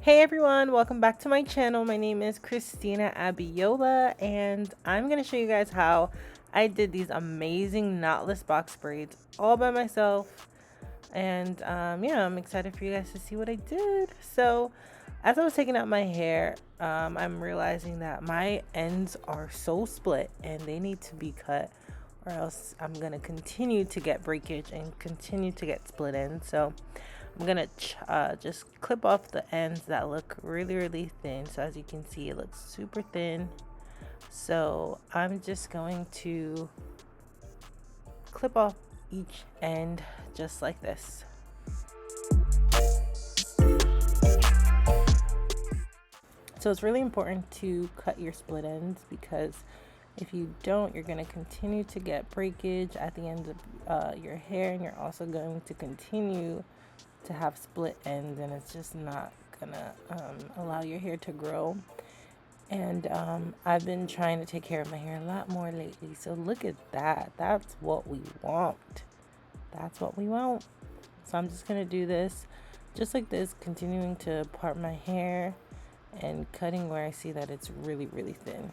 Hey everyone, welcome back to my channel. My name is Christina Abiola and I'm going to show you guys how I did these amazing knotless box braids all by myself. And yeah, I'm excited for you guys to see what I did. So as I was taking out my hair, I'm realizing that my ends are so split and they need to be cut, or else I'm going to continue to get breakage and continue to get split ends. So I'm gonna just clip off the ends that look really thin. So as you can see, it looks super thin. So I'm just going to clip off each end just like this. So it's really important to cut your split ends, because if you don't, you're going to continue to get breakage at the end of your hair, and you're also going to continue to have split ends, and it's just not gonna allow your hair to grow. And I've been trying to take care of my hair a lot more lately, so look at that. That's what we want. That's what we want. So I'm just gonna do this just like this, continuing to part my hair and cutting where I see that it's really thin.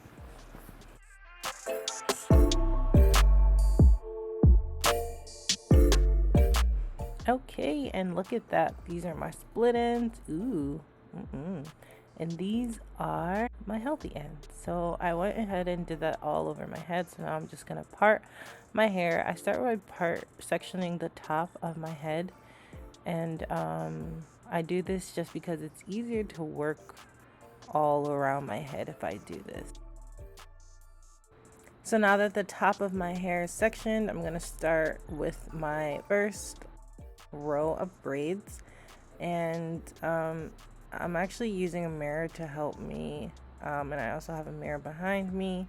Okay, and look at that. These are my split ends. Ooh. And these are my healthy ends. So I went ahead and did that all over my head. So now I'm just gonna part my hair. I start by sectioning the top of my head, and I do this just because it's easier to work all around my head if I do this. So now that the top of my hair is sectioned, I'm gonna start with my first row of braids, and I'm actually using a mirror to help me, and I also have a mirror behind me.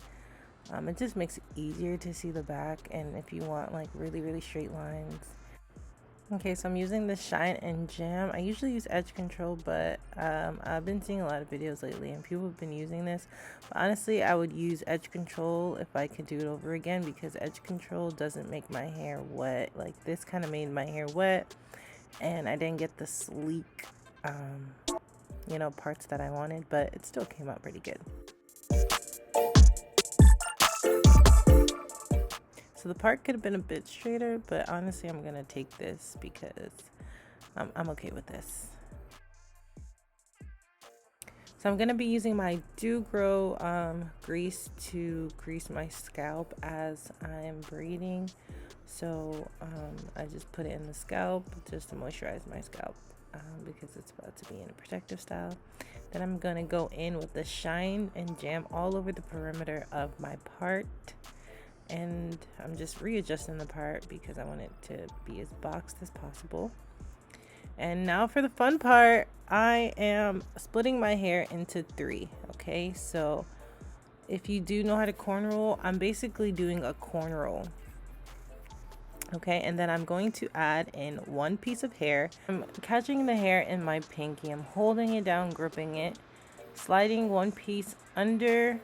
It just makes it easier to see the back, and if you want like really straight lines. Okay, so I'm using the Shine and Jam. I usually use edge control, but I've been seeing a lot of videos lately and people have been using this. But honestly, I would use edge control if I could do it over again, because edge control doesn't make my hair wet. Like this kind of made my hair wet, and I didn't get the sleek parts that I wanted, but it still came out pretty good. So the part could have been a bit straighter, but honestly I'm gonna take this because I'm okay with this. So I'm gonna be using my Do Grow grease to grease my scalp as I'm braiding. So I just put it in the scalp just to moisturize my scalp, because it's about to be in a protective style. Then I'm gonna go in with the Shine and Jam all over the perimeter of my part, and I'm just readjusting the part because I want it to be as boxed as possible. And now for the fun part, I am splitting my hair into 3. Okay, so if you do know how to corn roll, I'm basically doing a corn roll. Okay, and then I'm going to add in 1 piece of hair. I'm catching the hair in my pinky. I'm holding it down, gripping it, sliding 1 piece under,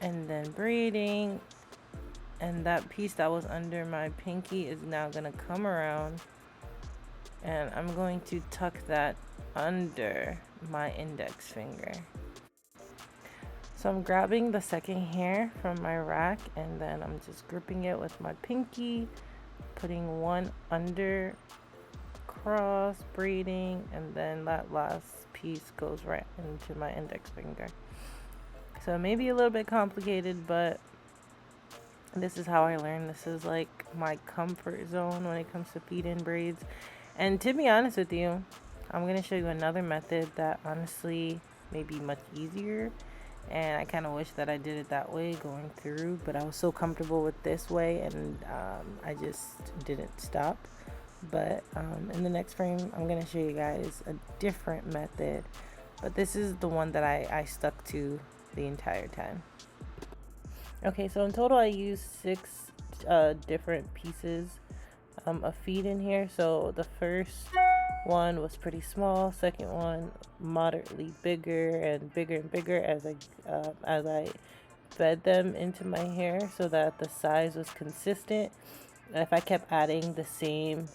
and then braiding. And that piece that was under my pinky is now gonna come around, and I'm going to tuck that under my index finger. So I'm grabbing the second hair from my rack, and then I'm just gripping it with my pinky, putting 1 under, cross, braiding, and then that last piece goes right into my index finger. So it may be a little bit complicated, but this is how I learned. This is like my comfort zone when it comes to feed-in braids. And to be honest with you, I'm going to show you another method that honestly may be much easier. And I kind of wish that I did it that way going through, but I was so comfortable with this way, and I just didn't stop. But in the next frame, I'm going to show you guys a different method. But this is the one that I stuck to the entire time. Okay, so in total I used 6 different pieces of feed in here. So the first one was pretty small, second one moderately bigger, and bigger as I fed them into my hair, so that the size was consistent. And if I kept adding the same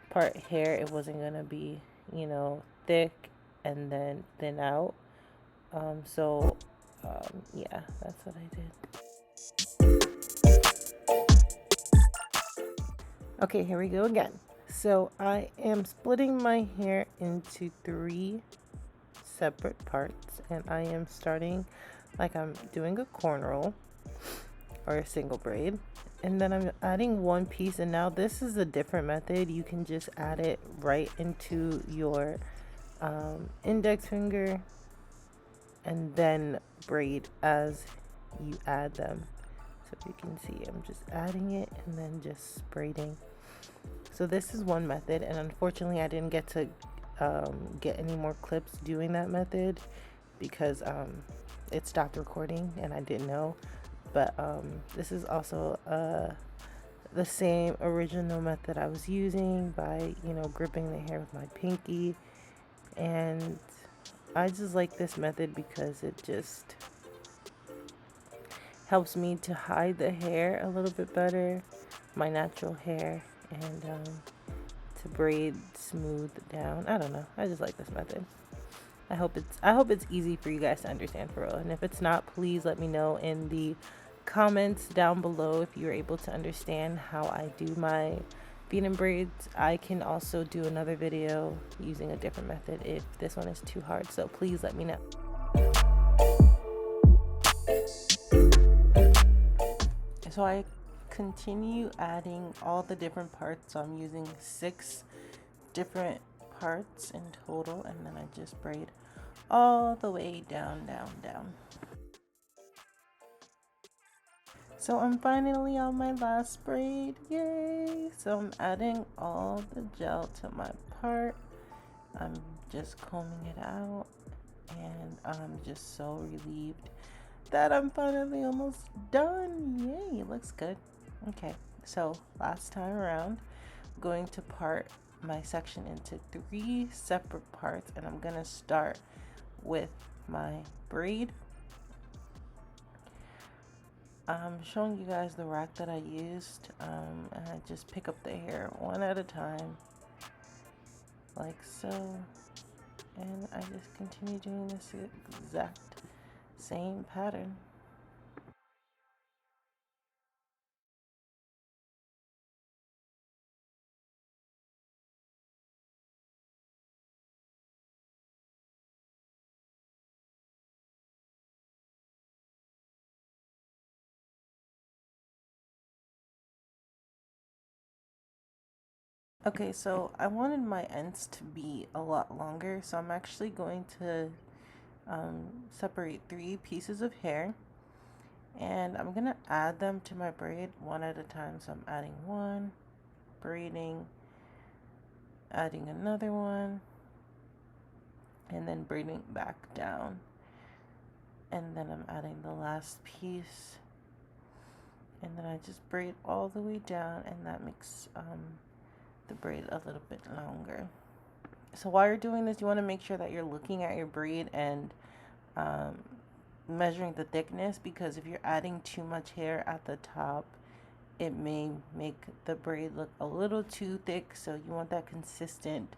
part hair, it wasn't gonna be you know, thick and then thin out. So yeah, that's what I did. Okay, here we go again. So I am splitting my hair into 3 separate parts, and I am starting like I'm doing a cornrow or a single braid, and then I'm adding one piece. And now this is a different method. You can just add it right into your index finger and then braid as you add them. So you can see I'm just adding it and then just braiding. So this is one method, and unfortunately I didn't get to get any more clips doing that method because it stopped recording and I didn't know. But this is also the same original method I was using by, you know, gripping the hair with my pinky. And I just like this method because it just helps me to hide the hair a little bit better, my natural hair, and to braid smooth down. I don't know. I just like this method. I hope it's easy for you guys to understand for real. And if it's not, please let me know in the comments down below if you're able to understand how I do my bead and braids. I can also do another video using a different method if this one is too hard. So please let me know. So I continue adding all the different parts. So I'm using 6 different parts in total, and then I just braid all the way down, down, down. So I'm finally on my last braid, yay! So I'm adding all the gel to my part. I'm just combing it out, and I'm just so relieved that I'm finally almost done. Yay, it looks good. Okay, so last time around, I'm going to part my section into 3 separate parts, and I'm gonna start with my braid. I'm showing you guys the rack that I used, and I just pick up the hair one at a time, like so, and I just continue doing this exact same pattern. Okay, so I wanted my ends to be a lot longer, so I'm actually going to separate 3 pieces of hair, and I'm gonna add them to my braid one at a time. So I'm adding one, braiding, adding another one, and then braiding back down, and then I'm adding the last piece, and then I just braid all the way down, and that makes the braid a little bit longer. So while you're doing this, you want to make sure that you're looking at your braid and um, measuring the thickness, because if you're adding too much hair at the top, it may make the braid look a little too thick. So you want that consistent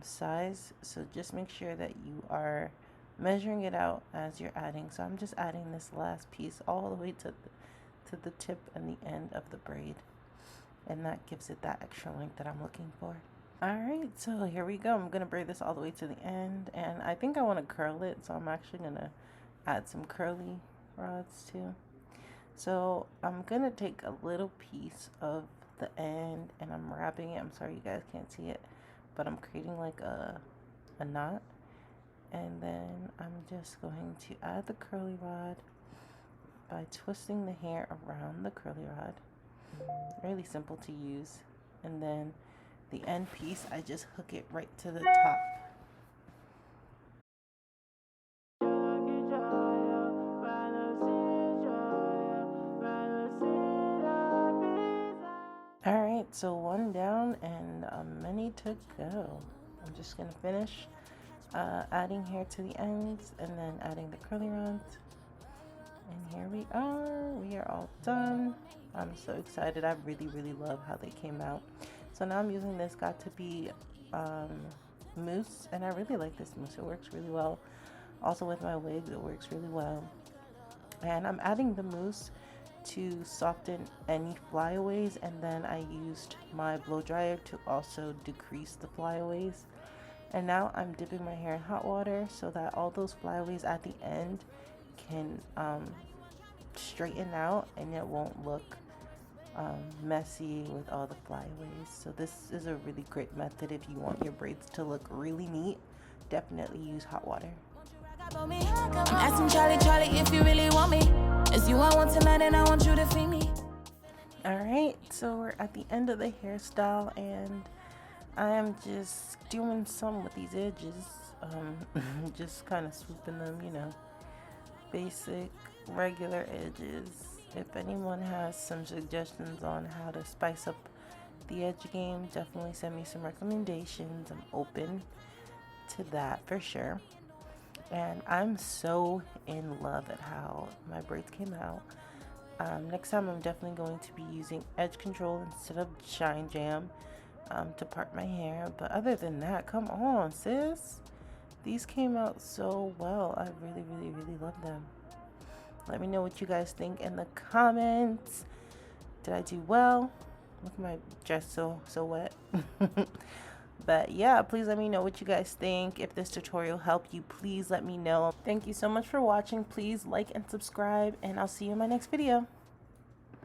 size. So just make sure that you are measuring it out as you're adding. So I'm just adding this last piece all the way to the tip and the end of the braid, and that gives it that extra length that I'm looking for. Alright, so here we go. I'm going to braid this all the way to the end, and I think I want to curl it, so I'm actually going to add some curly rods too. So I'm going to take a little piece of the end and I'm wrapping it. I'm sorry you guys can't see it, but I'm creating like a knot, and then I'm just going to add the curly rod by twisting the hair around the curly rod. Really simple to use. And then the end piece, I just hook it right to the top. Alright, so one down and many to go. I'm just going to finish adding hair to the ends and then adding the curly rods. And here we are. We are all done. I'm so excited. I really, really love how they came out. So now I'm using this Got to Be mousse, and I really like this mousse. It works really well. Also with my wigs, it works really well. And I'm adding the mousse to soften any flyaways, and then I used my blow dryer to also decrease the flyaways. And now I'm dipping my hair in hot water so that all those flyaways at the end can straighten out and it won't look messy with all the flyaways. So this is a really great method if you want your braids to look really neat. Definitely use hot water. I'm asking Charlie if you really want me. It's you I want tonight and I want you to feed me. Alright, so we're at the end of the hairstyle and I am just doing some with these edges. Just kind of swooping them, you know. Basic, regular edges. If anyone has some suggestions on how to spice up the edge game, definitely send me some recommendations. I'm open to that for sure. And I'm so in love at how my braids came out. Next time I'm definitely going to be using edge control instead of shine jam to part my hair. But other than that, come on sis, these came out so well. I really love them. Let me know what you guys think in the comments. Did I do well? Look at my dress so wet. But yeah, please let me know what you guys think. If this tutorial helped you, please let me know. Thank you so much for watching. Please like and subscribe, and I'll see you in my next video.